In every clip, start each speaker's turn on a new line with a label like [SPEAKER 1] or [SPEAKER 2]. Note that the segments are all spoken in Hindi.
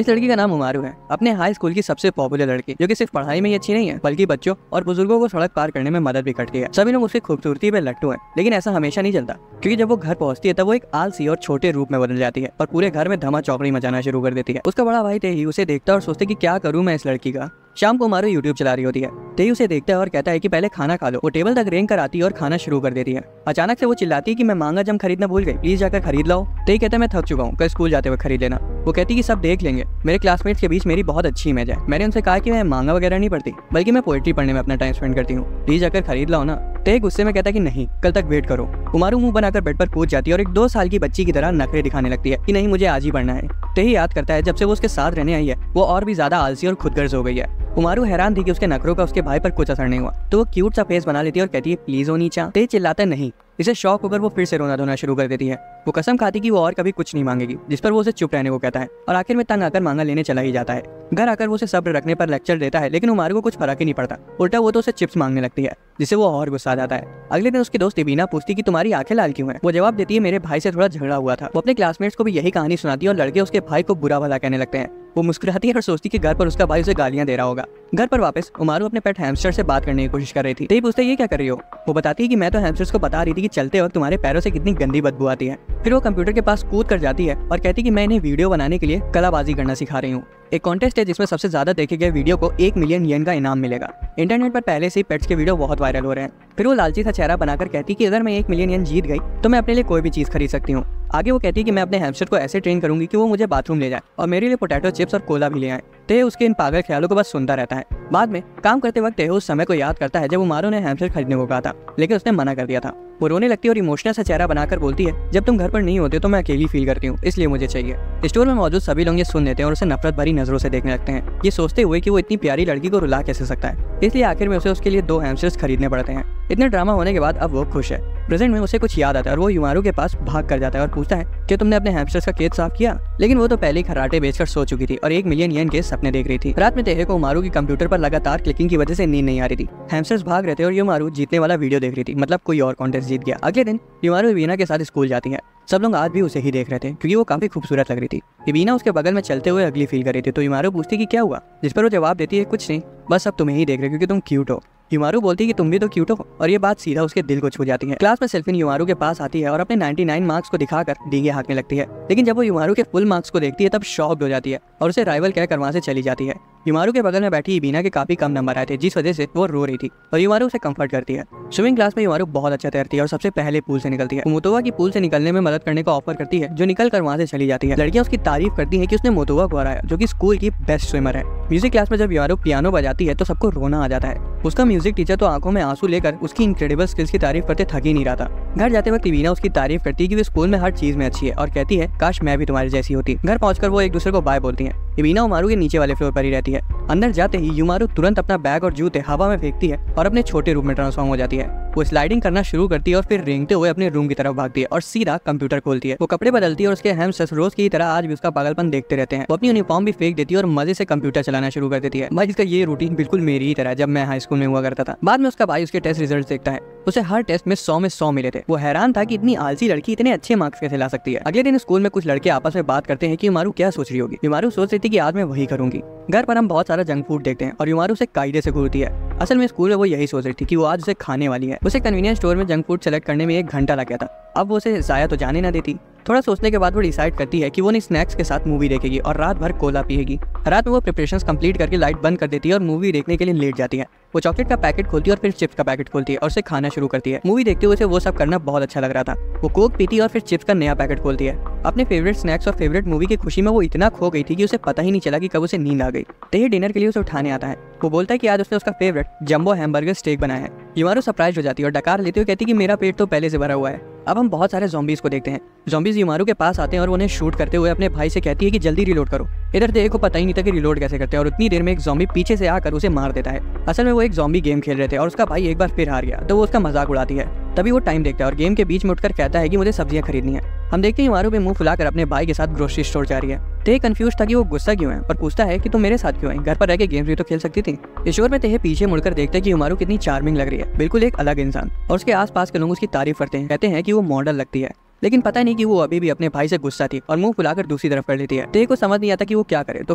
[SPEAKER 1] इस लड़की का नाम उमारू है, अपने हाई स्कूल की सबसे पॉपुलर लड़की, जो कि सिर्फ पढ़ाई में ही अच्छी नहीं है बल्कि बच्चों और बुजुर्गों को सड़क पार करने में मदद भी करती है। सभी लोग उसकी खूबसूरती पे लट्टू हैं, लेकिन ऐसा हमेशा नहीं चलता, क्योंकि जब वो घर पहुंचती है तब वो एक आलसी और छोटे रूप में बदल जाती है और पूरे घर में धमा चौकड़ी मचाना शुरू कर देती है। उसका बड़ा भाई तेही उसे देखता और सोचते कि क्या करूं मैं इस लड़की का। शाम को उमारू यूट्यूब चला रही होती है। तेही उसे देखता है और कहता है कि पहले खाना खा लो। वो टेबल तक रेंग कर आती है और खाना शुरू कर देती है। अचानक से वो चिल्लाती है कि मैं मांगा जम खरीदना भूल गई, प्लीज जाकर खरीद लाओ। तेही कहता है मैं थक चुका हूँ, कल स्कूल जाते हुए खरीद लेना। वो कहती है कि सब देख लेंगे, मेरे क्लासमेट्स के बीच मेरी बहुत अच्छी इमेज है। मैंने उनसे कहा कि मैं मांगा वगैरह नहीं पढ़ती, बल्कि मैं पोएट्री पढ़ने में अपना टाइम स्पेंड करती हूँ, प्लीज जाकर खरीद लाओ ना। तेही गुस्से में कहता है कि नहीं, कल तक वेट करो। उमारू मुंह बनाकर बेड पर कूद जाती है और एक 2 साल की बच्ची की तरह नखरे दिखाने लगती है कि नहीं मुझे आज ही पढ़ना है। तेही याद करता है जब से वो उसके साथ रहने आई है वो और भी ज्यादा आलसी और खुदगर्ज हो गई है। उमारू हैरान थी कि उसके नखरों का उसके भाई पर कुछ असर नहीं हुआ, तो वो क्यूट सा फेस बना लेती है और कहती है प्लीज हो नीचा। तेही चिल्लाता है नहीं। इसे शौक होकर वो फिर से रोना धोना शुरू कर देती है। वो कसम खाती कि वो और कभी कुछ नहीं मांगेगी, जिस पर वो उसे चुप रहने को कहता है और आखिर में तंग आकर मांगा लेने चला ही जाता है। घर आकर वो उसे सब्र रखने पर लेक्चर देता है, लेकिन उमारू को कुछ फर्क ही नहीं पड़ता। उल्टा वो तो उसे चिप्स मांगने लगती है, जिससे वो और गुस्सा आ जाता है। अगले दिन उसकी दोस्त इबीना पूछती कि तुम्हारी आंखें लाल क्यों हैं? वो जवाब देती है मेरे भाई से थोड़ा झगड़ा हुआ था। वो अपने क्लासमेट्स को भी यही कहानी सुनाती है और लड़के उसके भाई को बुरा भला कहने लगते हैं। वो मुस्कुराती है और सोचती कि घर पर उसका भाई उसे गालियां दे रहा होगा। घर पर वापस उमारू अपने पेट हैमस्टर से बात करने की कोशिश कर रही थी। तेही पूछते ये क्या कर रही हो? वो बताती है कि मैं तो हैमस्टर्स को बता रही थी कि चलते वक्त तुम्हारे पैरों से कितनी गंदी बदबू आती है। फिर वो कंप्यूटर के पास कूद कर जाती है और कहती कि मैं इन्हें वीडियो बनाने के लिए कलाबाजी करना सिखा रही हूँ। एक कॉन्टेस्ट है जिसमें सबसे ज्यादा देखे गए वीडियो को 1 मिलियन येन का इनाम मिलेगा। इंटरनेट पर पहले से ही पेट्स के वीडियो बहुत वायरल हो रहे हैं। फिर वो लालची सा चेहरा बनाकर कहती कि अगर मैं 1 मिलियन येन जीत गई तो मैं अपने लिए कोई भी चीज खरीद सकती हूँ। आगे वो कहती है कि मैं अपने हैमस्टर को ऐसे ट्रेन करूंगी कि वो मुझे बाथरूम ले जाए और मेरे लिए पोटैटो चिप्स और कोला भी ले आए। तेह उसके इन पागल ख्यालों को बस सुनता रहता है। बाद में काम करते वक्त तेह उस समय को याद करता है जब उमारू ने हैमस्टर खरीदने को कहा था, लेकिन उसने मना कर दिया था। वो रोने लगती है और इमोशनल सा चेहरा बनाकर बोलती है जब तुम घर पर नहीं होते तो मैं अकेली फील करती हूँ, इसलिए मुझे चाहिए। स्टोर में मौजूद सभी लोग ये सुन लेते हैं और उसे नफरत भरी नजरों से देखने लगते हैं, ये सोचते हुए कि वो इतनी प्यारी लड़की को रुला कैसे सकता है। इसलिए आखिर में उसे उसके लिए 2 हैमस्टर्स खरीदने पड़ते हैं। इतने ड्रामा होने के बाद अब वो खुश है। प्रेजेंट में उसे कुछ याद आता है और वो उमारू के पास भाग कर जाता है और पूछता है कि तुमने अपने हैमस्टर्स का केज साफ किया? लेकिन वो तो पहले ही खर्राटे बेचकर सो चुकी थी और 1 मिलियन येन के सपने देख रही थी। रात में तेहे को उमारू की कंप्यूटर पर लगातार क्लिकिंग की वजह से नींद नहीं आ रही थी। हैमस्टर्स भाग रहे थे और उमारू जीतने वाला वीडियो देख रही थी, मतलब कोई और कॉन्टेस्ट जीत गया। अगले दिन उमारू इबीना के साथ स्कूल जाती है। सब लोग आज भी उसे ही देख रहे थे क्योंकि वो काफी खूबसूरत लग रही थी। इबीना उसके बगल में चलते हुए अगली फील कर रही थी, तो उमारू पूछती कि क्या हुआ, जिस पर वो जवाब देती है कुछ नहीं, बस अब तुम्हें ही देख रहे क्योंकि तुम क्यूट हो। उमारू बोलती है कि तुम भी तो क्यूट हो, और ये बात सीधा उसके दिल को छू जाती है। क्लास में सेल्फिन उमारू के पास आती है और अपने 99 मार्क्स को दिखाकर डींगे हाँकने लगती है, लेकिन जब वो उमारू के फुल मार्क्स को देखती है तब शॉक्ड हो जाती है और उसे राइवल कहकर वहां से चली जाती है। उमारू के बगल में बैठी इबीना के काफी कम नंबर आए थे, जिस वजह से वो रो रही थी और उमारू उसे कंफर्ट करती है। स्विमिंग क्लास में उमारू बहुत अच्छा तैरती है और सबसे पहले पूल से निकलती है। मोतोवा की पूल से निकलने में मदद करने का ऑफर करती है, जो निकल कर वहाँ से चली जाती है। लड़कियां उसकी तारीफ करती है कि उसने मोतोवा को हराया, जो कि स्कूल की बेस्ट स्विमर है। म्यूजिक क्लास में जब उमारू पियानो बजाती है तो सबको रोना आ जाता है। उसका म्यूजिक टीचर तो आंखों में आंसू लेकर उसकी इनक्रेडिबल स्किल्स की तारीफ करते थक ही नहीं रहा था। घर जाते वक्त इबीना उसकी तारीफ करती है कि वो स्कूल में हर चीज में अच्छी है और कहती है काश मैं भी तुम्हारी जैसी होती। घर पहुंचकर वो एक दूसरे को बाय बोलती है। इबीना उमारू के नीचे वाले फ्लोर पर ही रहती है। अंदर जाते ही उमारू तुरंत अपना बैग और जूते हवा में फेंकती है और अपने छोटे रूम में ट्रांसफॉर्म हो जाती है। वो स्लाइडिंग करना शुरू करती है और फिर रेंगते हुए अपने रूम की तरफ भागती है और सीधा कंप्यूटर खोलती है। वो कपड़े बदलती है और उसके हैमस्टर्स रोज की तरह आज भी उसका पागलपन देखते रहते हैं। वो अपनी यूनिफॉर्म भी फेंक देती है और मजे से कंप्यूटर चलाना शुरू कर देती है। भाई इसका ये रूटीन बिल्कुल मेरी ही तरह जब मैं हाई स्कूल में हुआ करता था। बाद में उसका भाई उसके टेस्ट रिजल्ट देखता है, उसे हर टेस्ट में 100 में 100 मिले थे। वो हैरान था कि इतनी आलसी लड़की इतने अच्छे मार्क्स कैसे ला सकती है। अगले दिन स्कूल में कुछ लड़के आपस में बात करते हैं कि उमारू क्या सोच रही होगी। उमारू सोच रही थी कि आज मैं वही करूंगी। घर पर हम बहुत सारा जंक फूड देखते हैं और उमारू उसे कायदे से घूरती है। असल में स्कूल में वो यही सोच रही थी कि वो आज उसे खाने वाली है। उसे कन्वीनियंस स्टोर में जंक फूड सेलेक्ट करने में 1 घंटा लग गया था। अब वो उसे जाया तो जाने ना देती। थोड़ा सोचने के बाद वो डिसाइड करती है कि वो स्नैक्स के साथ मूवी देखेगी और रात भर कोला पिएगी। रात में वो प्रिपरेशंस कंप्लीट करके लाइट बंद कर देती है और मूवी देखने के लिए लेट जाती है। वो चॉकलेट का पैकेट खोलती है और फिर चिप्स का पैकेट खोलती है और उसे खाना शुरू करती है। मूवी देखते हुए उसे वो सब करना बहुत अच्छा लग रहा था। वो कोक पीती है और फिर चिप्स का नया पैकेट खोलती है। अपने फेवरेट स्नैक्स और फेवरेट मूवी की खुशी में वो इतना खो गई थी कि उसे पता ही नहीं चला कि कब उसे नींद आ गई। तेही डिनर के लिए उसे उठाने आता है। वो बोलता है कि आज उसने उसका फेवरेट जंबो हैमबर्गर स्टेक बनाया है। उमारू सरप्राइज हो जाती है और डकार लेते हुए कहती कि मेरा पेट तो पहले से भरा हुआ है। अब हम बहुत सारे ज़ॉम्बीज़ को देखते हैं। ज़ॉम्बीज़ उमारू के पास आते हैं और उन्हें शूट करते हुए अपने भाई से कहती है कि जल्दी रिलोड करो। इधर तेहे को पता ही नहीं था कि रिलोड कैसे करते हैं और उतनी देर में एक ज़ॉम्बी पीछे से आकर उसे मार देता है। असल में वो एक ज़ॉम्बी गेम खेल रहे थे और उसका भाई एक बार फिर हार गया, तो वो उसका मजाक उड़ाती है। तभी वो टाइम देखता है और गेम के बीच में उठकर कहता है कि मुझे सब्जियां खरीदनी है। हम देखते हैं उमारू भी मुंह फुलाकर अपने भाई के साथ ग्रोसरी स्टोर जा रही है। तेह कंफ्यूज था कि वो गुस्सा क्यों है और पूछता है कि तुम मेरे साथ क्यों है, घर पर रह के गेम्स भी तो खेल सकती थी। इस शोर में तेह पीछे मुड़कर देखते हैं कि उमारू कितनी चार्मिंग लग रही है, बिल्कुल एक अलग इंसान, और उसके आसपास के लोग उसकी तारीफ करते हैं, कहते हैं कि वो मॉडल लगती है। लेकिन पता नहीं कि वो अभी भी अपने भाई से गुस्सा थी और मुंह फुलाकर दूसरी तरफ कर लेती है। तेह को समझ नहीं आता कि वो क्या करे, तो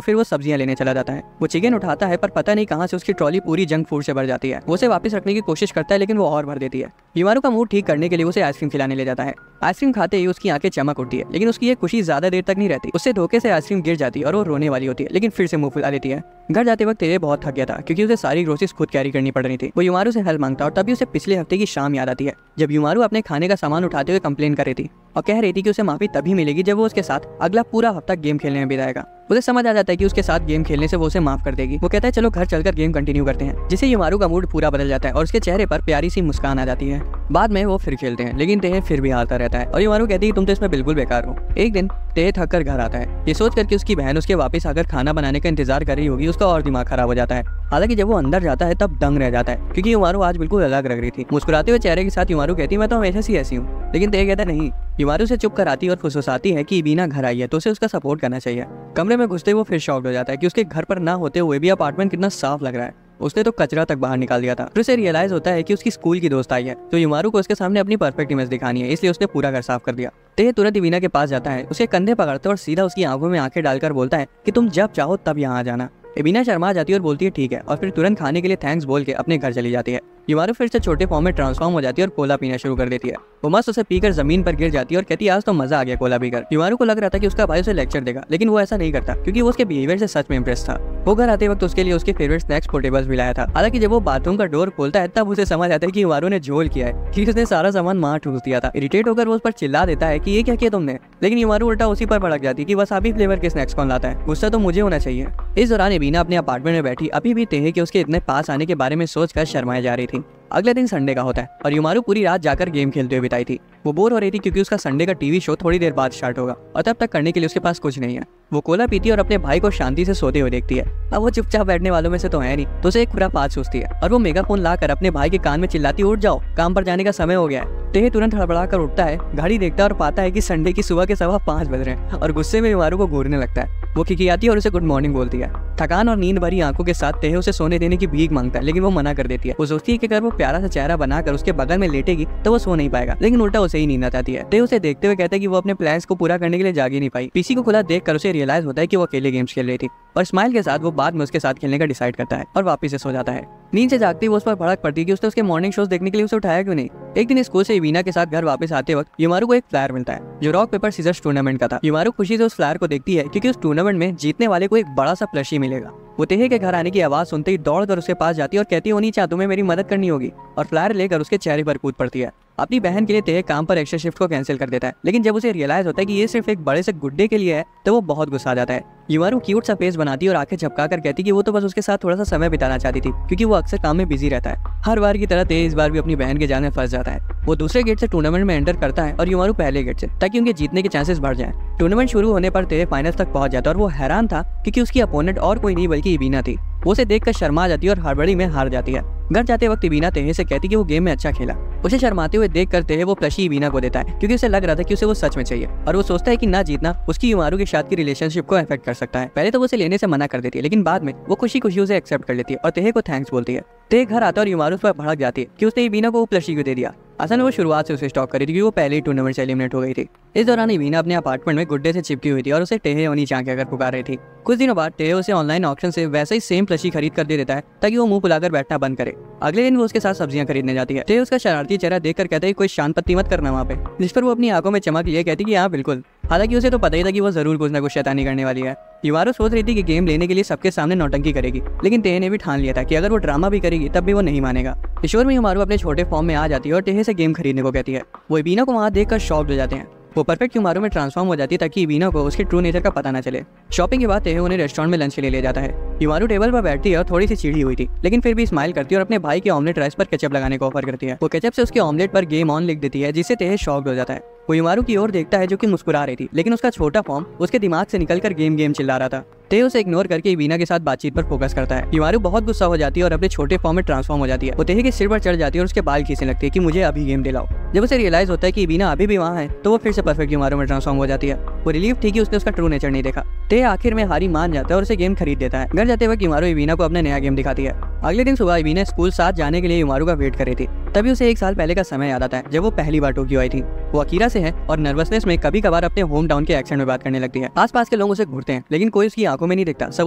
[SPEAKER 1] फिर वो सब्जियां लेने चला जाता है। वो चिकन उठाता है पर पता नहीं कहां से उसकी ट्रॉली पूरी जंक फूड से भर जाती है। वो उसे वापस रखने की कोशिश करता है लेकिन वो और भर देती है। युमारू का मूड ठीक करने के लिए उसे आइसक्रीम खिलाने ले जाता है। आइसक्रीम खाते ही उसकी आंखें चमक उठती है, लेकिन उसकी ये खुशी ज्यादा देर तक नहीं रहती। उससे धोखे से आइसक्रीम गिर जाती है और वो रोने वाली होती है, लेकिन फिर से मुंह फुला लेती है। घर जाते वक्त तेह बहुत थक गया था क्योंकि उसे सारी ग्रोसरीज खुद कैरी करनी पड़ रही थी। वो युमारू से हेल्प मांगता और तभी उसे पिछले हफ्ते की शाम याद आती है जब युमारू अपने खाने का सामान उठाते हुए कंप्लेन कर रही थी और कह रही थी कि उसे माफी तभी मिलेगी जब वो उसके साथ अगला पूरा हफ्ता गेम खेलने में बिताएगा। उसे समझ आ जाता है कि उसके साथ गेम खेलने से वो उसे माफ कर देगी। वो कहता है चलो घर चलकर गेम कंटिन्यू करते हैं, जिससे युमारू का मूड पूरा बदल जाता है और उसके चेहरे पर प्यारी सी मुस्कान आ जाती है। बाद में वो फिर खेलते हैं लेकिन तेह फिर भी हारता रहता है और युमारू कहती है तुम तो इसमें बिल्कुल बेकार हो। एक दिन तेह थक कर घर आता है। ये सोच करके उसकी बहन उसके वापस आकर खाना बनाने का इंतजार कर रही होगी, उसका और दिमाग खराब हो जाता है। हालांकि जब वो अंदर जाता है तब दंग रह जाता है क्योंकि युमारू आज बिल्कुल अलग लग रही थी। मुस्कुराते हुए चेहरे के साथ युमारू कहती है मैं तो हमेशा से ऐसी हूँ, लेकिन तेह कहता नहीं। युमारू से चुप कराती और फुसफुसाती है कि इबीना घर आई है तो उसे उसका सपोर्ट करना चाहिए। कमरे में घुसते वो फिर शॉक्ड हो जाता है कि उसके घर पर ना होते हुए भी अपार्टमेंट कितना साफ लग रहा है। उसने तो कचरा तक बाहर निकाल दिया था। फिर उसे रियलाइज होता है कि उसकी स्कूल की दोस्त आई है तो युमारू को उसके सामने अपनी परफेक्ट इमेज दिखानी है, इसलिए उसने पूरा घर साफ कर दिया। तेह तुरंत इबीना के पास जाता है, उसके कंधे पकड़ता है और सीधा उसकी आंखों में आंखें डालकर बोलता है कि तुम जब चाहो तब यहाँ आ जाना। इबीना शर्मा जाती है और बोलती है ठीक है, और फिर तुरंत खाने के लिए थैंक्स बोल के अपने घर चली जाती है। युमारू फिर से छोटे फॉर्म में ट्रांसफॉर्म हो जाती है और कोला पीना शुरू कर देती है। वो मस्त उसे पीकर जमीन पर गिर जाती है और कहती है आज तो मजा आ गया कोला पीकर। युमारू को लग रहा था कि उसका भाई उसे लेक्चर देगा, लेकिन वो ऐसा नहीं करता क्योंकि वो उसके बिहेवियर से सच में इंप्रेस था। वो घर आते वक्त उसके लिए उसके फेवरेट स्नैक्स पोर्टेबल्स भी लाया था। हालांकि जब वो बाथरूम का डोर खोलता है तब उसे समझ आता है कि युमारू ने झोल किया है क्योंकि उसने सारा सामान वहां ठूस दिया था। इरिटेट होकर वो उस पर चिल्ला देता है कि ये क्या किया तुमने, लेकिन युमारू उल्टा उसी पर भड़क जाती है कि वसाबी फ्लेवर के स्नैक्स कौन लाता है, गुस्सा तो मुझे होना चाहिए। इस दौरान इबीना अपने अपार्टमेंट में बैठी अभी भी तेह के उसके इतने पास आने के बारे में सोचकर शर्माए जा रही थी। अगले दिन संडे का होता है और युमारू पूरी रात जाकर गेम खेलते हुए बिताई थी। वो बोर हो रही थी क्योंकि उसका संडे का टीवी शो थोड़ी देर बाद स्टार्ट होगा और तब तक करने के लिए उसके पास कुछ नहीं है। वो कोला पीती है और अपने भाई को शांति से सोते हुए देखती है। अब वो चुपचाप बैठने वालों में से तो है नहीं, तो उसे एक बुरा बात सोचती है और वो मेगाफोन लाकर अपने भाई के कान में चिल्लाती उठ जाओ, काम पर जाने का समय हो गया है। तेह तुरंत हड़बड़ा कर उठता है, घड़ी देखता है और पाता है कि संडे की सुबह के 5:15 बज रहे हैं और गुस्से में युमारू को घूरने लगता है। वो खिखियाती है और उसे गुड मॉर्निंग बोलती है। थकान और नींद भरी आंखों के साथ तेह उसे सोने देने की भीख मांगता है, लेकिन वो मना कर देती है। वो सोचती है कि अगर वो प्यारा सा चेहरा बनाकर उसके बगल में लेटेगी तो वो सो नहीं पाएगा, लेकिन उल्टा उसे ही नींद आती है। तेह उसे देखते हुए कहता है कि वो अपने प्लान्स को पूरा करने के लिए जाग ही नहीं पाई। पीसी को खुला देखकर उसे रियलाइज होता है कि वो अकेले गेम्स खेल रही थी और स्माइल के साथ वो बाद में उसके साथ खेलने का डिसाइड करता है और वापस से सो जाता है। नींद से जागते ही वो उस पर भड़क पड़ती है कि उसने उसके मॉर्निंग शोज देखने के लिए उसे उठाया क्यों नहीं। एक दिन स्कूल से इबीना के साथ घर वापस आते वक्त युमारू को एक फ्लायर मिलता है जो रॉक पेपर सीजर्स टूर्नामेंट का था। युमारू खुशी से उस फ्लायर को देखती है क्योंकि उस टूर्नामेंट में जीतने वाले को एक बड़ा सा प्लशी मिलेगा। वो तेह के घर आने की आवाज सुनते ही दौड़कर उसके पास जाती है और कहती है उन्हीं चाह तुम्हें मेरी मदद करनी होगी, और फ्लायर लेकर उसके चेहरे पर कूद पड़ती है। अपनी बहन के लिए तेह काम पर एक्स्ट्रा शिफ्ट को कैंसिल कर देता है, लेकिन जब उसे रियलाइज होता है कि ये सिर्फ एक बड़े से गुड्डे के लिए है तो वो बहुत गुस्सा आ जाता है। युमारू क्यूट सा फेस बनाती है और आंखें झपका कर कहती कि वो तो बस उसके साथ थोड़ा सा समय बिताना चाहती थी क्योंकि वो अक्सर काम में बिजी रहता है। हर बार की तरह तेह इस बार भी अपनी बहन के जाल में फंस जाता है। वो दूसरे गेट से टूर्नामेंट में एंटर करता है और युमारू पहले गेट से, ताकि उनके जीतने के चांसेस बढ़ जाएं। टूर्नामेंट शुरू होने पर तेह फाइनल्स तक पहुंच जाता है और वो हैरान था क्योंकि उसकी अपोनेंट और कोई नहीं बल्कि इबीना थी। वो उसे देखकर शर्मा जाती है और हड़बड़ी में हार जाती है। घर जाते वक्त इबीना तेह से कहती कि वो गेम में अच्छा खेला। उसे शर्माते हुए देख कर तेह वो प्लशी इबीना को देता है क्योंकि उसे लग रहा था कि उसे वो सच में चाहिए, और वो सोचता है कि ना जीतना उसकी युमारू के साथ की रिलेशनशिप को अफेक्ट कर सकता है। पहले तो वो उसे लेने से मना कर देती है, लेकिन बाद में वो खुशी खुशी उसे एक्सेप्ट कर लेती है और तेह को थैंक्स बोलती है। तेह घर आता है और युमारू उस पर भड़क जाती है कि उसने इबीना को वो प्लशी क्यों दे दिया। असल में वो शुरुआत से उसे स्टॉक करी थी क्योंकि वो पहले ही टूर्नामेंट से एलिमिनेट हो गई थी। इस दौरान इबीना अपने अपार्टमेंट में गुड्डे से चिपकी हुई थी और उसे टेहे होनी चाह कर पुकार रही थी। कुछ दिनों बाद टेहे उसे ऑनलाइन ऑक्शन से वैसे ही सेम प्लशी खरीद कर दे देता है ताकि वो मुंह फुलाकर बैठना बंद करे। अगले दिन वो उसके साथ सब्जियां खरीदने जाती है। टेहे उसका शरारती चेहरा देखकर कहता है कोई शांत पत्ती मत करना वहाँ पे, जिस पर वो अपनी आंखों में चमक लिए कहती कि हाँ बिल्कुल। हालांकि उसे तो पता ही था कि वो जरूर कुछ ना कुछ शैतानी करने वाली है। युमारू सोच रही थी कि गेम लेने के लिए सबके सामने नौटंकी करेगी, लेकिन टेह ने भी ठान लिया था कि अगर वो ड्रामा भी करेगी तब भी वो नहीं मानेगा। किशोर में युमारू अपने छोटे फॉर्म में आ जाती है और टेह से गेम खरीदने को कहती है। वो इबीना को वहाँ देखकर शॉक्ड हो जाते हैं। वो परफेक्ट युमारू में ट्रांसफॉर्म हो जाती है ताकि इबीना को उसके ट्रू नेचर का पता न चले। शॉपिंग के बाद तेह उन्हें रेस्टोरेंट में लंच के लिए ले जाता है। युमारू टेबल पर बैठती है और थोड़ी सी चिढ़ी हुई थी, लेकिन फिर भी स्माइल करती है और अपने भाई के ऑमलेट राइस पर केचप लगाने को ऑफर करती है। वो केचप से उसके ऑमलेट पर गेम ऑन लिख देती है, जिससे तेह शॉक्ड हो जाता है। वो युमारू की ओर देखता है जो कि मुस्कुरा रही थी, लेकिन उसका छोटा फॉर्म उसके दिमाग से निकलकर गेम गेम चिल्ला रहा था। तेह उसे इग्नोर करके इबीना के साथ बातचीत पर फोकस करता है। युमारू बहुत गुस्सा हो जाती है और अपने छोटे फॉर्म में ट्रांसफॉर्म हो जाती है। वो तेह के सिर पर चढ़ जाती है और उसके बाल खींचने लगती है कि मुझे अभी गेम दिलाओ। जब उसे रियलाइज होता है कि इबीना अभी भी वहाँ है तो वो फिर से परफेक्ट युमारू में ट्रांसफॉर्म हो जाती है। वो रिलीफ थी कि उसने उसका ट्रू नेचर नहीं देखा। तेह आखिर में हारी मान जाता है और उसे गेम खरीद देता है। घर जाते वक्त युमारू इबीना को अपना नया गेम दिखाती है। अगले दिन सुबह इबीना स्कूल साथ जाने के लिए युमारू का वेट कर रही थी। तभी उसे 1 साल पहले का समय याद आता है जब वो पहली बार टोक्यो आई थी। वो अकीरा से है और नर्वसनेस में कभी कभार अपने होम टाउन के एक्सेंट में बात करने लगती है। आसपास के लोग उसे घूरते हैं लेकिन कोई उसकी आंखों में नहीं दिखता, सब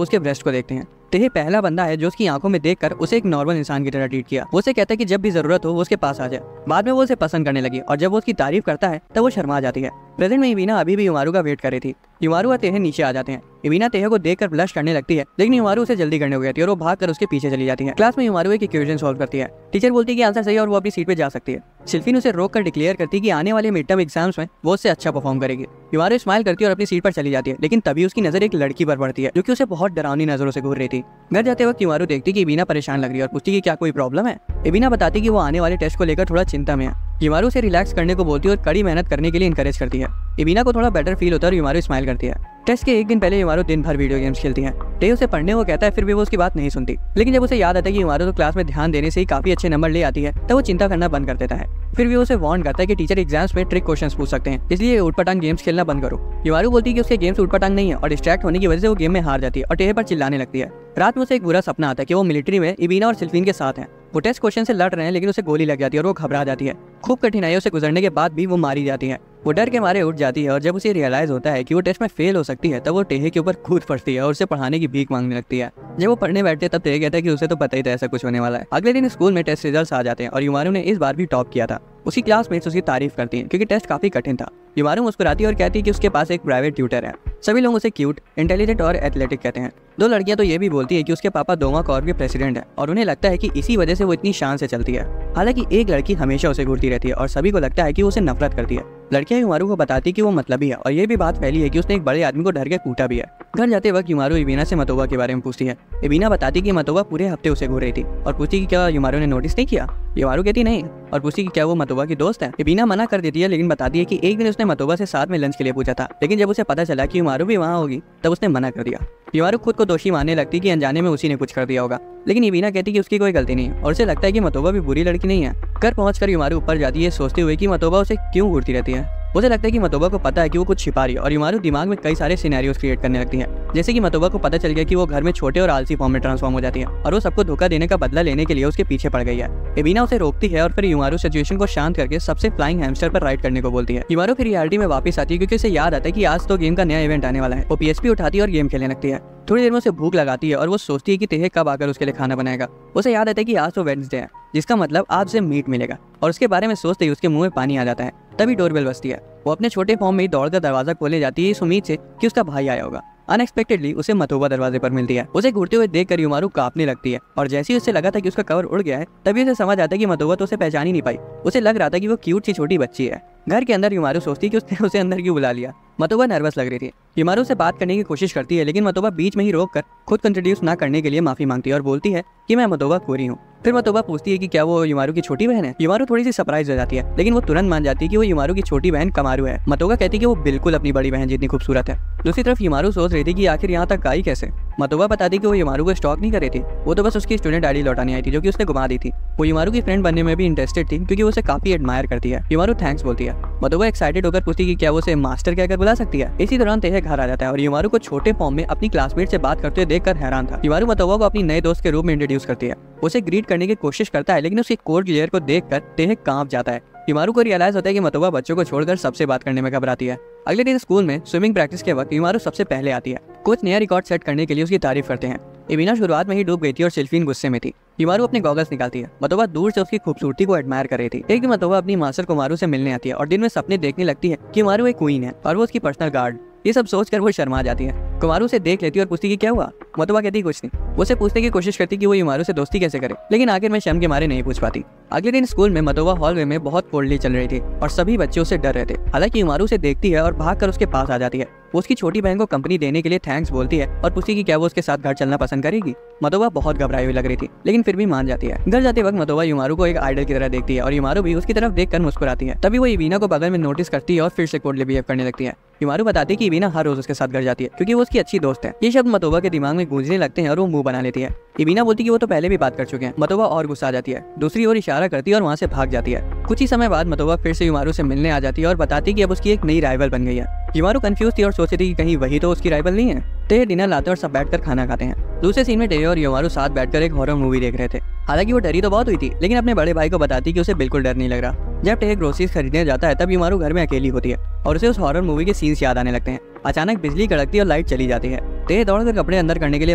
[SPEAKER 1] उसके ब्रेस्ट को देखते हैं। तेह पहला बंदा है जो उसकी आंखों में देखकर उसे एक नॉर्मल इंसान की तरह ट्रीट किया। वो उसे कहता है कि जब भी जरूरत हो वो उसके पास आ जाए। बाद में वो उसे पसंद करने लगी और जब वो उसकी तारीफ करता है तब वो शर्मा जाती है। प्रेजेंट में इबीना अभी भी युमारू का वेट कर रही थी। युमारू और तेह नीचे आ जाते हैं। इबीना तेह को देखकर ब्लश करने लगती है लेकिन युमारू उसे जल्दी करने हो गई थी और वो भागकर उसके पीछे चली जाती है। क्लास में युमारू एक इक्वेशन सॉल्व करती है। टीचर बोलती है कि आंसर सही है और वो अपनी सीट पे जा सकती है। शिल्फी उसे रोक कर डिक्लेयर करती है कि आने वाले मिड टर्म एग्जाम्स में वो उससे अच्छा परफॉर्म करेगी। युमारू स्माइल करती है और अपनी सीट पर चली जाती है लेकिन तभी उसकी नजर एक लड़की पर पड़ती है जो कि उसे बहुत डरावनी नजरों से घूर रही थी। घर जाते वक्त युमारू देखती कि इबीना परेशान लग रही है और पूछती कि क्या कोई प्रॉब्लम है। इबीना बताती कि वो आने वाले टेस्ट को लेकर थोड़ा चिंता में है। युमारू से रिलैक्स करने को बोलती है और कड़ी मेहनत करने के लिए इनकरेज करती है। इबीना को थोड़ा बेटर फील होता है और युमारू स्माइल करती है। टेस्ट के 1 दिन पहले युमारू दिन भर वीडियो गेम्स खेलती है। तेह उसे पढ़ने को कहता है फिर भी वो उसकी बात नहीं सुनती। लेकिन जब उसे याद आता है कि युमारू तो क्लास में ध्यान देने से ही काफी अच्छे नंबर ले आती है तब वो चिंता करना बंद कर देता है। फिर भी उसे वार्न करता है कि टीचर एग्जाम्स में ट्रिक क्वेश्चंस पूछ सकते हैं, इसलिए उटपटांग गेम्स खेलना बंद करो। युमारू बोलती है कि उसके गेम्स उटपटांग नहीं है और डिस्ट्रैक्ट होने की वजह से वो गेम में हार जाती है और तेह पर चिल्लाने लगती है। रात में उसे एक बुरा सपना आता है कि वो मिलिट्री में इबीना और सिल्फीन के साथ हैं। वो टेस्ट क्वेश्चन से लड़ रहे हैं लेकिन उसे गोली लग जाती है और वो घबरा जाती है। खूब कठिनाइयों से गुजरने के बाद भी वो मारी जाती है। वो डर के मारे उठ जाती है और जब उसे रियलाइज होता है कि वो टेस्ट में फेल हो सकती है तब वो तेह के ऊपर कूद पड़ती है और उसे पढ़ाने की भीख मांगने लगती है। जब वो पढ़ने बैठते हैं तब तेह कहता है कि उसे तो पता ही था ऐसा कुछ होने वाला है। अगले दिन स्कूल में टेस्ट रिजल्ट्स आ जाते हैं और युमारू ने इस बार भी टॉप किया था। उसकी क्लासमेट्स उसकी तारीफ करती हैं क्योंकि टेस्ट काफी कठिन था। युमारू मुस्कुराती है और कहती है कि उसके पास एक प्राइवेट ट्यूटर है। सभी लोग उसे क्यूट, इंटेलिजेंट और एथलेटिक कहते हैं। 2 लड़कियां तो ये भी बोलती है कि उसके पापा दोमा कॉर्प के प्रेसिडेंट है और उन्हें लगता है कि इसी वजह से वो इतनी शान से चलती है। हालांकि एक लड़की हमेशा उसे घूरती रहती है और सभी को लगता है कि वो उसे नफरत करती है। लड़कियां युमारू को बताती कि वो मतलबी है और ये भी बात फैली है कि उसने एक बड़े आदमी को डर के कूटा भी है। घर जाते वक्त युमारू इबीना से मतोबा के बारे में पूछती है। इबीना बताती कि मतोबा पूरे हफ्ते उसे घूर रही थी और पूछती कि क्या युमारू ने नोटिस नहीं किया। युमारू कहती नहीं और पूछती कि क्या वो मतोबा की दोस्त है। इबीना मना कर देती है लेकिन बताती है कि एक दिन उसने मतोबा से साथ में लंच के लिए पूछा था लेकिन जब उसे पता चला कि युमारू भी वहाँ होगी तब उसने मना कर दिया। युमारू खुद को दोषी मानने लगती कि अनजाने में उसी ने कुछ कर दिया होगा लेकिन इबीना कहती कि उसकी कोई गलती नहीं है और उसे लगता है कि मतोबा भी बुरी लड़की नहीं है। घर पहुंचकर युमारू ऊपर जाती है सोचते हुए कि मतोबा उसे क्यों घूरती रहती है। उसे लगता है कि मतोबा को पता है कि वो कुछ छिपा रही है और युमारू दिमाग में कई सारे सिनेरियोस क्रिएट करने लगती है। जैसे कि मतोबा को पता चल गया कि वो घर में छोटे और आलसी फॉर्म में ट्रांसफॉर्म हो जाती है और वो सबको धोखा देने का बदला लेने के लिए उसके पीछे पड़ गई है। इबीना उसे रोकती है और फिर युमारू सिचुएशन को शांत करके सबसे फ्लाइंग हैमस्टर पर राइड करने को बोलती है। युमारू फिर रियलिटी में वापस आती है क्योंकि उसे याद आता है कि आज तो गेम का नया इवेंट आने वाला है। वो PSP उठाती है और गेम खेलने लगती है। थोड़ी देर में उसे भूख लगाती है और वो सोचती है कि तेह कब आकर उसके लिए खाना बनाएगा। उसे याद आता है कि आज तो वेडनेसडे है जिसका मतलब आज उसे मीट मिलेगा और उसके बारे में सोचते ही उसके मुंह में पानी आ जाता है। तभी डोरबेल बजती है। वो अपने छोटे फॉर्म में ही दौड़कर दरवाजा खोलने जाती है इस उम्मीद से कि उसका भाई आया होगा। अनएक्सपेक्टेडली उसे मतोबा दरवाजे पर मिलती है। उसे घूरते हुए देखकर युमारू कांपने लगती है और जैसे ही उसे लगा था कि उसका कवर उड़ गया है तभी उसे समझ आता है कि मतोबा तो उसे पहचान ही नहीं पाई। उसे लग रहा था कि वो क्यूट सी छोटी बच्ची है। घर के अंदर युमारू सोचती है कि उसने उसे अंदर क्यों बुला लिया। मतोबा नर्वस लग रही थी। युमारू से बात करने की कोशिश करती है लेकिन मतोबा बीच में ही रोककर खुद इंट्रोड्यूस ना करने के लिए माफी मांगती है और बोलती है कि मैं मतोबा कोरी हूँ। फिर मतोबा पूछती है कि क्या वो युमारू की छोटी बहन है। युमारू थोड़ी सी सरप्राइज हो जाती है लेकिन वो तुरंत मान जाती है कि वो युमारू की छोटी बहन कमारू है। मतोबा कहती है कि वो बिल्कुल अपनी बड़ी बहन जितनी खूबसूरत है। दूसरी तरफ युमारू सोच रही थी कि आखिर यहाँ तक आई कैसे। मतोबा बताती कि वो युमारू को स्टॉक नहीं कर रही थी, वो तो बस उसकी स्टूडेंट आईडी लौटाने आई थी जो कि उसने घुमा दी थी। वो युमारू की फ्रेंड बनने में भी इंटरेस्टेड थी क्योंकि वो उसे काफी एडमायर करती है। युमारू थैंक्स बोलती है। मतोबा एक्साइटेड होकर पूछती कि क्या वो उसे मास्टर कहकर बुला सकती है। इसी दौरान तेह घर आ जाता है और युमारू को छोटे फॉर्म में अपनी क्लासमेट से बात करते हुए देखकर हैरान था। युमारू मतोबा को अपनी नए दोस्त के रूप में इंट्रोड्यूस करती है। उसे ग्रीट करने की कोशिश करता है लेकिन उसके कोड क्लियर को देखकर तेह कांप जाता है। युमारू को रियलाइज होता है कि मतोबा बच्चों को छोड़कर सबसे बात करने में घबराती है। अगले दिन स्कूल में स्विमिंग प्रैक्टिस के वक्त युमारू सबसे पहले आती है। कोच नया रिकॉर्ड सेट करने के लिए उसकी तारीफ करते हैं। इबीना शुरुआत में ही डूब गई थी और सिल्फीन गुस्से में थी। युमारू अपने गॉगल्स निकालती है। मतोबा दूर से उसकी खूबसूरती को एडमायर कर रही थी। एक दिन मतोबा अपनी मास्टर कुमारू से मिलने आती है और दिन में सपने देखने लगती है कि कुमारू एक क्वीन है और वो उसकी पर्सनल गार्ड। ये सब सोचकर वो शर्मा जाती है। कुमारू से देख लेती है और पूछती कि क्या हुआ। मतोबा कहती कुछ नहीं। वो उसे पूछने की कोशिश करती कि वो युमारू से दोस्ती कैसे करे लेकिन आखिर में शर्म के मारे नहीं पूछ पाती। अगले दिन स्कूल में मतोबा हॉलवे में बहुत कोल्डली चल रही थी और सभी बच्चे उससे डर रहे थे। हालांकि युमारू से देखती है और भागकर उसके पास आ जाती है। वो उसकी छोटी बहन को कंपनी देने के लिए थैंक्स बोलती है और पूछती कि क्या वो उसके साथ घर चलना पसंद करेगी। मतोबा बहुत घबराई हुई लग रही थी लेकिन फिर भी मान जाती है। घर जाते वक्त मतोबा युमारू को एक आइडल की तरह देखती है और युमारू भी उसकी तरफ देखकर मुस्कुराती है। तभी वो इबीना को बगल में नोटिस करती है और फिर से कोल्डली बिहेव करने लगती है। युमारू बताती है कि इबिना हर रोज उसके साथ घर जाती है क्योंकि वो उसकी अच्छी दोस्त है। ये शब्द मतोबा के दिमाग में गूंजने लगते हैं और वो मुंह बना लेती है। इबिना बोलती कि वो तो पहले भी बात कर चुके हैं। मतोबा और गुस्सा आ जाती है, दूसरी ओर इशारा करती है और वहाँ से भाग जाती है। कुछ ही समय बाद मतोबा फिर से युमारू से मिलने आ जाती है और बताती है कि अब उसकी एक नई राइवल बन गई है। युमारू कंफ्यूज थी और सोचती थी कि कहीं वही तो उसकी राइवल नहीं है। तेह डिनर लाते और सब बैठकर खाना खाते हैं। दूसरे सीन में तेह और युमारू साथ बैठकर एक हॉरर मूवी देख रहे थे। हालांकि वो डरी तो बहुत हुई थी, लेकिन अपने बड़े भाई को बताती कि उसे बिल्कुल डर नहीं लग रहा। जब तेह ग्रोसरीज खरीदने जाता है तब युमारू घर में अकेली होती है और उसे उस हॉरर मूवी के सीन्स याद आने लगते हैं। अचानक बिजली कड़कती है और लाइट चली जाती है। तेह दौड़कर कपड़े अंदर करने के लिए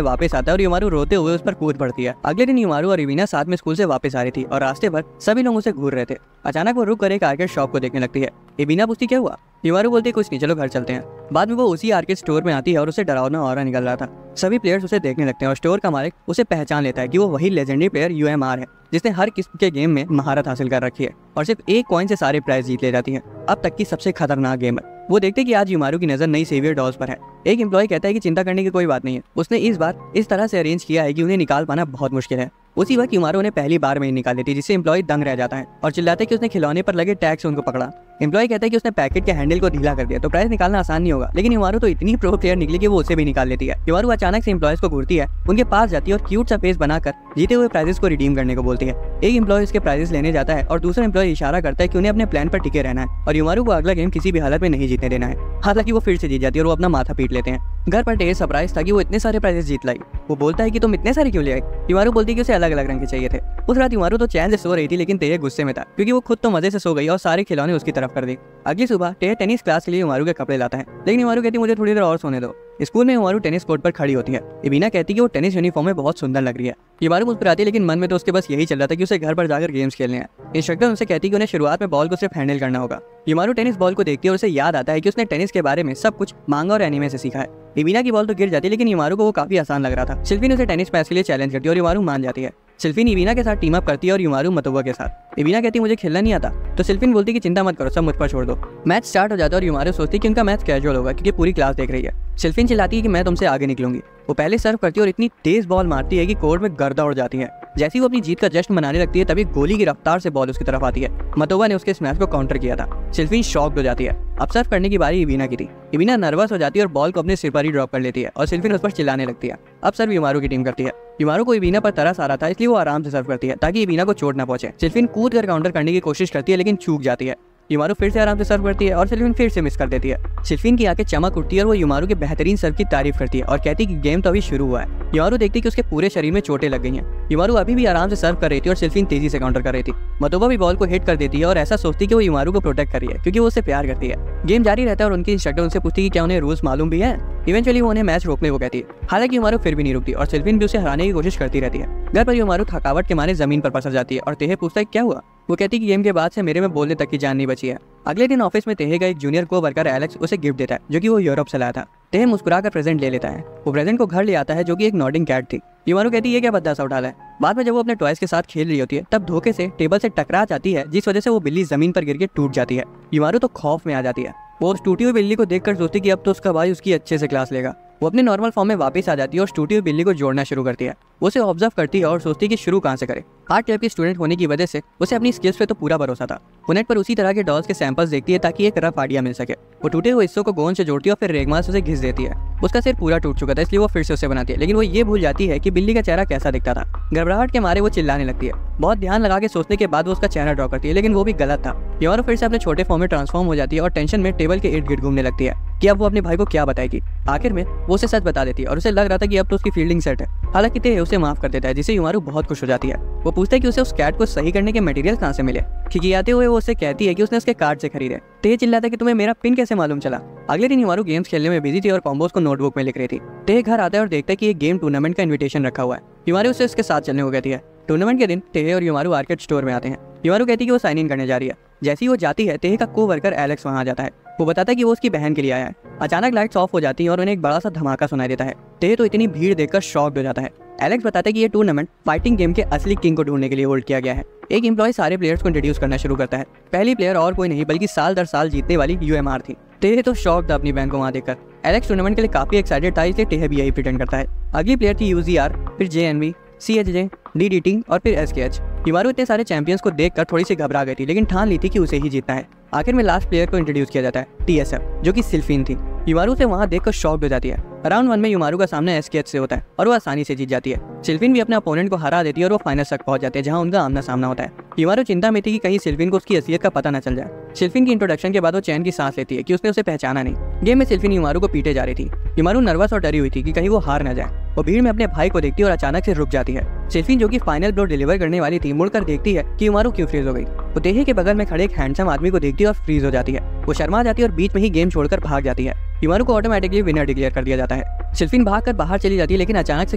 [SPEAKER 1] वापस आता है और युमारू रोते हुए उस पर कूद पड़ती है। अगले दिन युमारू और इबिना साथ में स्कूल से वापस आ रही थी और रास्ते पर सभी लोग उसे घूर रहे थे। अचानक वो रुक कर एक आर्केड शॉप को देखने लगती है। इबिना पूछती क्या हुआ। युमारू बोलती कुछ नहीं, चलो घर चलते हैं। बाद में वो उसी आर्केड स्टोर में आती है और उसे डरावना ऑरा निकल रहा था। सभी प्लेयर्स उसे देखने लगते हैं और स्टोर का मालिक उसे पहचान लेता है कि वो वही लेजेंडरी प्लेयर UMR है जिसने हर किस्म के गेम में महारत हासिल कर रखी है और सिर्फ एक कॉइन से सारे प्राइज जीत ले जाती है। अब तक की सबसे खतरनाक गेमर। वो देखते कि आज युमारू की नजर नई सेवियर डॉल्स पर है। एक एम्प्लॉय कहता है कि चिंता करने की कोई बात नहीं है, उसने इस बार इस तरह से अरेंज किया है कि उन्हें निकाल पाना बहुत मुश्किल है। उसी वक्त युमारू ने पहली बार में ही निकाल लेती, जिससे एम्प्लॉय दंग रह जाता है और चिल्लाते कि उसने खिलौने पर लगे टैग से उनको पकड़ा। एम्प्लॉय कहता है कि उसने पैकेट के हैंडल को ढीला कर दिया तो प्राइस निकालना आसान नहीं होगा, लेकिन युमारू तो इतनी प्रो प्लेयर निकली कि वो उसे भी निकाल लेती है। युमारू अचानक से एम्प्लॉयज को घूरती है, उनके पास जाती है और क्यूट सा फेस बनाकर जीते हुए प्राइजेस को रिडीम करने को बोलती है। एक एम्प्लॉय उसके प्राइजेस लेने जाता है और दूसरा एम्प्लॉय इशारा करता है कि उन्हें अपने प्लान पर टिके रहना है और युमारू को अगला गेम किसी भी हालत में नहीं जीतने देना है। हालांकि वो फिर से जीत जाती है और वो अपना माथा पीट लेते हैं। घर पर ढेर सरप्राइज था कि वो इतने सारे प्राइजेस जीत लाई। वो बोलता है कि तुम इतने सारे क्यों ले आई। युमारू बोलती है कि उसे अलग अलग रंग के चाहिए थे। उस रात युमारू तो चैन से सो रही थी, लेकिन तेह गुस्से में था क्योंकि वो खुद तो मजे से सो गई और सारे खिलौने उसकी तरफ कर दी। अगली सुबह तेह टेनिस क्लास के लिए युमारू के कपड़े लाता है, लेकिन युमारू कहती मुझे थोड़ी देर और सोने दो। स्कूल में युमारू टेनिस कोर्ट पर खड़ी होती है। इबिना कहती कि वो टेनिस यूनिफॉर्म में बहुत सुंदर लग रही है। युमारू मुस्कुराती है, लेकिन मन में तो उसके बस यही चल रहा था कि उसे घर पर जाकर गेम्स खेलने हैं। इंस्ट्रक्टर उनसे कहती कि उन्हें शुरुआत में बॉल को सिर्फ हैंडल करना होगा। युमारू टेनिस बॉल को देखती है और उसे याद आता है कि उसने टेनिस के बारे में सब कुछ मांगा और एनीमे से सीखा है। इबिना की बॉल तो गिर जाती है, लेकिन युमारू को वो काफी आसान लग रहा था। शिल्पी ने उसे टेनिस मैच के लिए चैलेंज करती है और युमारू मान जाती है। शिल्पी इबिना के साथ टीम अप करती है और युमारू मतोबा के साथ। इबिना कहती मुझे खेलना नहीं आता, तो शिल्पी बोलती कि चिंता मत करो, सब मुझ पर छोड़ दो। मैच स्टार्ट हो जाता है और युमारू सोचती कि उनका मैच कैजुअल होगा क्योंकि पूरी क्लास देख रही है। शिल्पी चिल्लाती है कि मैं तुमसे आगे निकलूंगी। वो पहले सर्व करती है और इतनी तेज बॉल मारती है कि कोर्ट में गर्दा उड़ जाती है। जैसे ही वो अपनी जीत का जश्न मनाने लगती है तभी गोली की रफ्तार से बॉल उसकी तरफ आती है। मतोबा ने उसके स्मैश को काउंटर किया था। शिल्पी शॉक्ड हो जाती है। अब सर्व करने की बारी इबिना की थी। इबिना नर्वस हो जाती है और बॉल को अपने सिर पर ही ड्रॉप कर लेती है और शिल्पी उस पर चिल्लाने लगती है। अब सर्व युमारू की टीम करती है। युमारू को इबिना पर तरस आ रहा था, इसलिए वो आराम से सर्व करती है ताकि इबिना को चोट न पहुंचे। शिल्पी कूद कर काउंटर करने की कोशिश करती है, लेकिन चूक जाती है। युमारू फिर से आराम से सर्व करती है और शिल्पी फिर से मिस कर देती है। शिल्पी की आंखें चमक उठती है और वो युमारू के बेहतरीन सर्व की तारीफ करती है और कहती है कि गेम तो अभी शुरू हुआ है। युमारू देखती है कि उसके पूरे शरीर में चोटें लग गई हैं। युमारू अभी भी आराम से सर्व कर रही थी और शिल्पी तेजी से काउंटर कर रही थी। मतोबा भी बॉल को हिट कर देती है और ऐसा सोचती है कि वो युमारू को प्रोटेक्ट कर रही है क्योंकि वो उससे प्यार करती है। गेम जारी रहता है और उनकी इंस्ट्रक्टर उनसे पूछती है कि क्या उन्हें रूल्स मालूम भी है। इवेंचुअली वो उन्हें मैच रोकने को कहती है। हालांकि युमारू फिर भी नहीं रुकती और शिल्पी भी उसे हराने की कोशिश करती रहती है। घर पर युमारू थकावट के मारे जमीन पर पसर जाती है और तेह पूछता है क्या हुआ। वो कहती है कि गेम के बाद से मेरे में बोलने तक की जान नहीं बची है। अगले दिन ऑफिस में तेह का एक जूनियर को वर्कर एलेक्स उसे गिफ्ट देता है जो कि वो यूरोप से लाया था। तेह मुस्कुराकर प्रेजेंट ले लेता है। वो प्रेजेंट को घर ले आता है जो कि एक नॉर्डिंग कैट थी। युमारू कहती है ये क्या भद्दा सा उठाला है। बाद में जब वो अपने टॉयज के साथ खेल रही होती है तब धोखे से टेबल से टकरा जाती है, जिस वजह से वो बिल्ली जमीन पर गिर के टूट जाती है। युमारू तो खौफ में आ जाती है। वो उस टूटी हुई बिल्ली को देखकर सोचती कि अब तो उसका भाई उसकी अच्छे से क्लास लेगा। वो अपने नॉर्मल फॉर्म में वापस आ जाती है और टूटी हुई बिल्ली को जोड़ना शुरू करती है। वो उसे ऑब्जर्व करती है और सोचती है कि शुरू कहाँ से करे। आर्ट क्लब की स्टूडेंट होने की वजह से उसे अपनी स्किल्स पे तो पूरा भरोसा था। वो नेट पर उसी तरह के डॉल्स के सैंपल्स देखती है ताकि एक रफ आइडिया मिल सके। वो टूटे हुए हिस्सों को गोंद से जोड़ती है और फिर रेगमाल से उसे घिस देती है। उसका सिर पूरा टूट चुका था, इसलिए वो फिर से उसे बनाती है, लेकिन वो ये भूल जाती है कि बिल्ली का चेहरा कैसा दिखता था। घबराहट के मारे वो चिल्लाने लगती है। बहुत ध्यान लगा के सोचने के बाद वो उसका चेहरा ड्रॉ करती है, लेकिन वो भी गलत था। युमारू फिर से अपने छोटे फॉर्म में ट्रांसफॉर्म हो जाती है और टेंशन में टेबल के इर्द गिर्द घूमने लगती है कि अब वो अपने भाई को क्या बताएगी। आखिर में वो उसे सच बता देती है और उसे लग रहा था कि अब तो उसकी फील्डिंग सेट है। हालांकि तेह उसे माफ कर देता है, जिससे युमारू बहुत खुश हो जाती है। वो पूछता है कि उसे उस कैट को सही करने के मटेरियल कहाँ से मिले। खिखियाते हुए वो उससे कहती है कि उसने उसके कार्ड से खरीदे। तेह चिल्लाता है कि तुम्हें मेरा पिन कैसे मालूम चला। अगले दिन युमारू गेम्स खेलने में बिजी थी और कॉम्बोज को नोटबुक में लिख रही थी। तेह घर आता है और देखता है कि एक गेम टूर्नामेंट का इन्विटेशन रखा हुआ है। युमारू उससे उसके साथ चलने को कहती है। टूर्नामेंट के दिन तेह और युमारू आर्केड स्टोर में आते हैं। युमारू कहती है कि वो साइन इन करने जा रही है। जैसे ही वो जाती है तेह का को-वर्कर एलेक्स वहां आ जाता है। वो बताता है कि वो उसकी बहन के लिए आया है। अचानक लाइट्स ऑफ हो जाती हैं और उन्हें एक बड़ा सा धमाका सुनाई देता है। तेह तो इतनी भीड़ देखकर शॉक्ड हो जाता है। एलेक्स बताता है कि ये टूर्नामेंट फाइटिंग गेम के असली किंग को ढूंढने के लिए होल्ड किया गया है। एक एम्प्लॉय सारे प्लेयर्स को इंट्रोड्यूस करना शुरू करता है। पहली प्लेयर और कोई नहीं बल्कि साल दर साल जीतने वाली UMR थी। तेह तो शॉक था अपनी बहन को वहां देखकर। एलेक्स टूर्नामेंट के लिए काफी एक्साइटेड था, इसलिए तेह भी यही प्रिटेंड करता है। अगली प्लेयर थी UZR, फिर JNV, CHJ, DDT और फिर SKH। युमारू इतने सारे चैंपियंस को देखकर थोड़ी सी घबरा गई थी, लेकिन ठान ली थी कि उसे ही जीतना है। आखिर में लास्ट प्लेयर को इंट्रोड्यूस किया जाता है, TSF, जो कि सिल्फीन थी। युमारू से वहां देखकर शॉक हो जाती है। राउंड 1 में युमारू का सामना SKH से होता है और वो आसानी से जीत जाती है। सिल्फीन भी अपने अपोनेंट को हरा देती है और वो फाइनल तक पहुंच जाते हैं, जहां उनका आमना सामना होता है। युमारू चिंता में थी कि कहीं सिल्फीन को उसकी असलियत का पता न चल जाए। सिल्फीन की इंट्रोडक्शन के बाद वो चैन की सांस लेती है कि उसने उसे पहचाना नहीं। गेम में सिल्फीन युमारू को पीटे जा रही थी। युमारू नर्वस और डरी हुई थी कि कहीं वो हार न जाए। वो भीड़ में अपने भाई को देखती है और अचानक से रुक जाती है। सिल्फीन, जो कि फाइनल ब्लो डिलीवर करने वाली थी, मुड़कर देखती है कि युमारू क्यों फ्रीज हो गई। वो देहे के बगल में खड़े एक हैंडसम आदमी को देखती है और फ्रीज हो जाती है। वो शर्मा जाती है और बीच में ही गेम छोड़कर भाग जाती है। युमारू को ऑटोमेटिकली विनर डिक्लेयर कर दिया जाता है। सिल्फीन भागकर बाहर चली जाती है, लेकिन अचानक से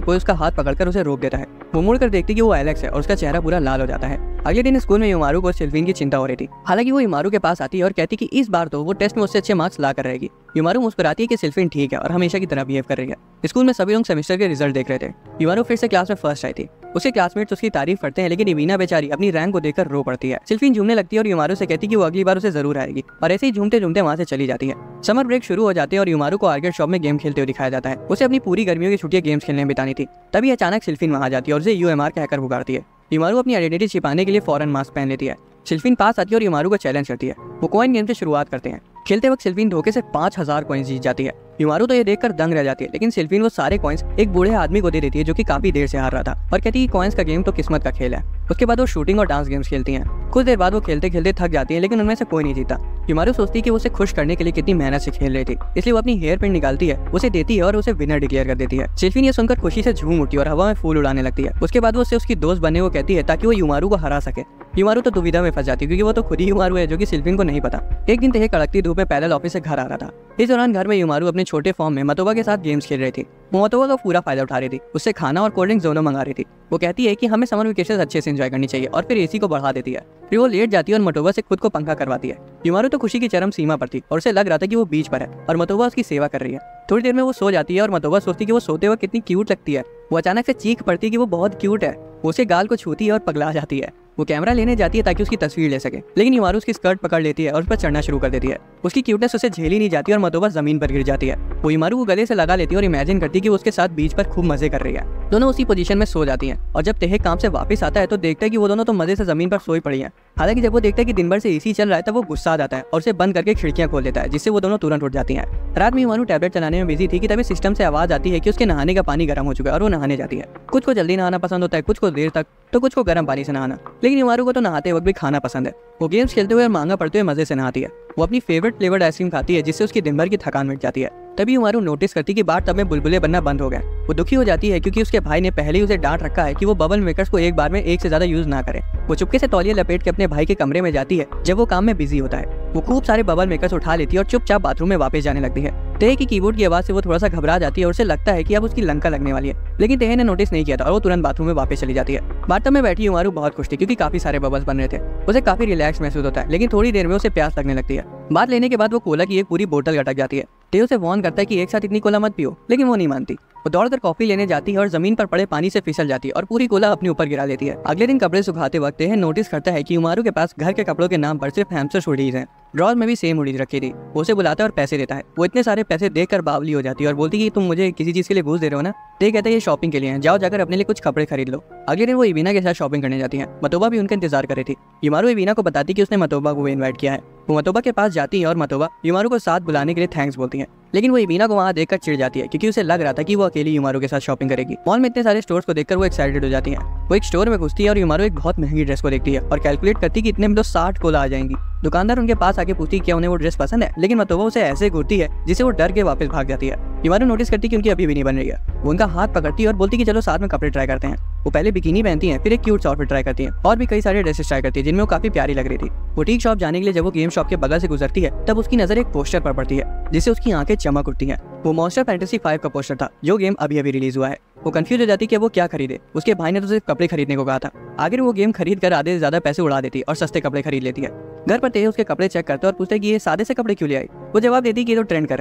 [SPEAKER 1] कोई उसका हाथ पकड़कर उसे रोक देता है। वो मुड़कर देखती है कि वो एलेक्स है और उसका चेहरा पूरा लाल हो जाता है। अगले दिन स्कूल में युमारू को सिल्फीन की चिंता हो रही थी। हालांकि वो युमारू के पास आती है और कहती कि इस बार तो वो टेस्ट में उससे अच्छे मार्क्स ला कर रहेगी। युमारू मुस्कुराती है कि सिल्फीन ठीक है और हमेशा की तरह बिहेव कर रही है। स्कूल में सभी लोग सेमेस्टर के रिजल्ट देख रहे थे। युमारू फिर से क्लास में फर्स्ट आई थी। उसके क्लासमेट्स उसकी तारीफ करते हैं, लेकिन इवीना बेचारी अपनी रैंक को देखकर रो पड़ती है। सिल्फीन झूमने लगती है और युमारू से कहती कि वो अगली बार उसे जरूर आएगी, और ऐसे ही झूमते झूमते वहां से चली जाती है। समर ब्रेक शुरू हो जाते हैं और युमारू को आर्केड शॉप में गेम खेलते हुए दिखाया जाता है। उसे अपनी पूरी गर्मियों की छुट्टियां गेम्स खेलने में बितानी थी। तभी अचानक सिल्फीन वहां जाती है और उसे UMR कहकर पुकारती है। युमारू अपनी आइडेंटिटी छिपाने के लिए फौरन मास्क पहन लेती है। सिल्फीन पास आती है और युमारू को चैलेंज करती है। वो कॉइन गेम से शुरुआत करते हैं। खेलते वक्त सिल्फीन धोखे से 5000 कॉइन्स जीत जाती है। युमारू तो ये देखकर दंग रह जाती है, लेकिन सिल्फीन वो सारे कॉइन्स एक बूढ़े आदमी को दे देती है, जो कि काफी देर से हार रहा था, और कहती है कि कॉइन्स का गेम तो किस्मत का खेल है। उसके बाद वो शूटिंग और डांस गेम्स खेलती हैं। कुछ देर बाद वो खेलते खेलते थक जाती है, लेकिन उनमें से कोई नहीं जीता। युमारू सोचती है कि वो उसे खुश करने के लिए कितनी मेहनत से खेल रही थी, इसलिए वो अपनी हेयर पिन निकालती है, उसे देती है और उसे विनर डिक्लेयर कर देती है। सिल्फीन ये सुनकर खुशी से झूम उठती है और हवा में फूल उड़ाने लगती है। उसके बाद वो उससे उसकी दोस्त बनने को कहती है ताकि वो युमारू को हरा सके। युमारू तो दुविधा में फंस जाती है, क्योंकि वो तो खुद ही युमारू है, जो कि सिल्फीन को नहीं पता। एक दिन तेहे कड़कती धूप में पैदल ऑफिस से घर आ रहा था। इस दौरान घर में युमारू अपने छोटे फॉर्म में मतोबा के साथ गेम्स खेल रही थी। वो मतोबा का पूरा फायदा उठा रही थी, उससे खाना और कोल्ड ड्रिंक्स दोनों मंगा रही थी। वो कहती है कि हमें समर वेकेशन अच्छे से एंजॉय करनी चाहिए, और फिर AC को बढ़ा देती है। फिर वो लेट जाती है और मतोबा से खुद को पंखा करवाती है। युमारू तो खुशी की चरम सीमा पर थी और उसे लग रहा था कि वो बीच पर है और मतोबा उसकी सेवा कर रही है। थोड़ी देर में वो सो जाती है और मतोबा सोचती है कि वो सोते वक्त कितनी क्यूट लगती है। वो अचानक से चीख पड़ती है कि वो बहुत क्यूट है। वो उसके गाल को छूती है और पगला जाती है। वो कैमरा लेने जाती है ताकि उसकी तस्वीर ले सके, लेकिन युमारू उसकी स्कर्ट पकड़ लेती है और उस पर चढ़ना शुरू कर देती है। उसकी क्यूटनेस उसे झेली नहीं जाती और मतोबा जमीन पर गिर जाती है। वो युमारू को गले से लगा लेती है और इमेजिन करती है कि वो उसके साथ बीच पर खूब मजे कर रही है। दोनों उसी पोजीशन में सो जाती हैं, और जब तेहे काम से वापस आता है तो देखता है कि वो दोनों तो मजे से जमीन पर सोई पड़ी हैं। हालांकि जब वो देखता है कि दिन भर से AC चल रहा है, तब वो गुस्सा आ जाता है और उसे बंद करके खिड़कियां खोल देता है, जिससे वो दोनों तुरंत उठ जाती हैं। रात में युमारू टैबलेट चलाने में बिजी थी कि तभी सिस्टम से आवाज आती है कि उसके नहाने का पानी गर्म हो चुका है और वो नहाने जाती है। कुछ को जल्दी नहाना पसंद होता है, कुछ को देर तक, तो कुछ को गर्म पानी से नहाना, लेकिन युमारू को तो नहाते वक्त भी खाना पसंद है। वो गेम्स खेलते हुए और मांगा पढ़ते हुए मजे से नहाती है। वो अपनी फेवरेट फ्लेवर्ड आइसक्रीम खाती है, जिससे उसकी दिन भर की थकान मिट जाती है। तभी युमारू नोटिस करती कि बाथ टब में बुलबुले बनना बंद हो गए। वो दुखी हो जाती है, क्योंकि उसके भाई ने पहले ही उसे डांट रखा है कि वो बबल मेकर्स को एक बार में एक से ज्यादा यूज ना करे। वो चुपके से तौलिया लपेट के अपने भाई के कमरे में जाती है जब वो काम में बिजी होता है। वो खूब सारे बबल मेकर्स उठा लेती है और चुपचाप बाथरूम में वापस जाने लगती है। तेहे की कीबोर्ड की आवाज से वो थोड़ा सा घबरा जाती है और उसे लगता है कि अब उसकी लंका लगने वाली है, लेकिन तेहे ने नोटिस नहीं किया था और वो तुरंत बाथरूम में वापस चली जाती है। बाथटब में बैठी युमारू बहुत खुश थी, क्योंकि काफी सारे बबल्स बन रहे थे। उसे काफी रिलैक्स महसूस होता है, लेकिन थोड़ी देर में उसे प्यास लगने लगती है। बात लेने के बाद वो कोला की एक पूरी बोतल गटक जाती है। तेहे उसे वार्न करता है कि एक साथ इतनी कोला मत पियो, लेकिन वो नहीं मानती। वो दौड़कर कॉफी लेने जाती है और जमीन पर पड़े पानी से फिसल जाती है और पूरी कोला अपने ऊपर गिरा लेती है। अगले दिन कपड़े सुखाते वक्त तेहे नोटिस करता है कि युमारू के पास घर के कपड़ों के नाम पर सिर्फ हैमस्टर हुडीज हैं। ड्रॉर में भी सेम हुडीज रखी थी। वो उसे बुलाता है और पैसे देता है। वो इतने सारे पैसे देखकर बावली हो जाती है और बोलती है कि तुम मुझे किसी चीज के लिए घूस दे रहे हो ना। ते कहता है ये शॉपिंग के लिए हैं, जाओ जाकर अपने लिए कुछ कपड़े खरीद लो। अगले दिन वो इवीना के साथ शॉपिंग करने जाती है। मतोबा भी उनका इंतजार कर रही थी। युमारू इवीना को बताती कि उसने मतोबा को इनवाइट किया है। वो मतोबा के पास जाती है और मतोबा युमारू को साथ बुलाने के लिए थैंक्स बोलती है, लेकिन वो इवीना को वहाँ देखकर चिढ़ जाती है, क्योंकि उसे लग रहा था कि वो अकेली युमारू के साथ शॉपिंग करेगी। मॉल में इतने सारे स्टोर्स को देखकर वो एक्साइटेड हो जाती है। वो एक स्टोर में घुसती है और युमारू एक बहुत महंगी ड्रेस को देखती है और कैलकुलेट करती है कि इतने में तो 60 कोला आ जाएंगी। दुकानदार उनके पास आके पूछती है क्या उन्हें वो ड्रेस पसंद है, लेकिन मतोबा उसे ऐसे घूरती है जिससे वो डर के वापस भाग जाती है। युमारू नोटिस करती है कि उनकी अभी भी नहीं बन रही है। वो उनका हाथ पकड़ती है और बोलती है कि चलो साथ में कपड़े ट्राई करते हैं। वो पहले बिकिनी पहनती हैं, फिर एक क्यूट आउटफिट ट्राई करती हैं और भी कई सारे ड्रेसेस ट्राई करती है, जिनमें वो काफी प्यारी लग रही थी। बुटीक शॉप जाने के लिए जब वो गेम शॉप के बगल से गुजरती है, तब उसकी नजर एक पोस्टर पर पड़ती है, जिससे उसकी आंखें चमक उठती हैं। वो मॉन्स्टर फैंटेसी 5 का पोस्टर था, जो गेम अभी अभी रिलीज हुआ है। वो कंफ्यूज हो जाती कि वो क्या खरीदे। उसके भाई ने तो सिर्फ कपड़े खरीदने को कहा था। आखिर वो गेम खरीद कर आधे से ज्यादा पैसे उड़ा देती और सस्ते कपड़े खरीद लेती है। घर पर तेहे उसके कपड़े चेक करते और पूछते कि ये सादे से कपड़े क्यों ले आई। वो जवाब देती कि ये तो ट्रेंड कर रहे हैं।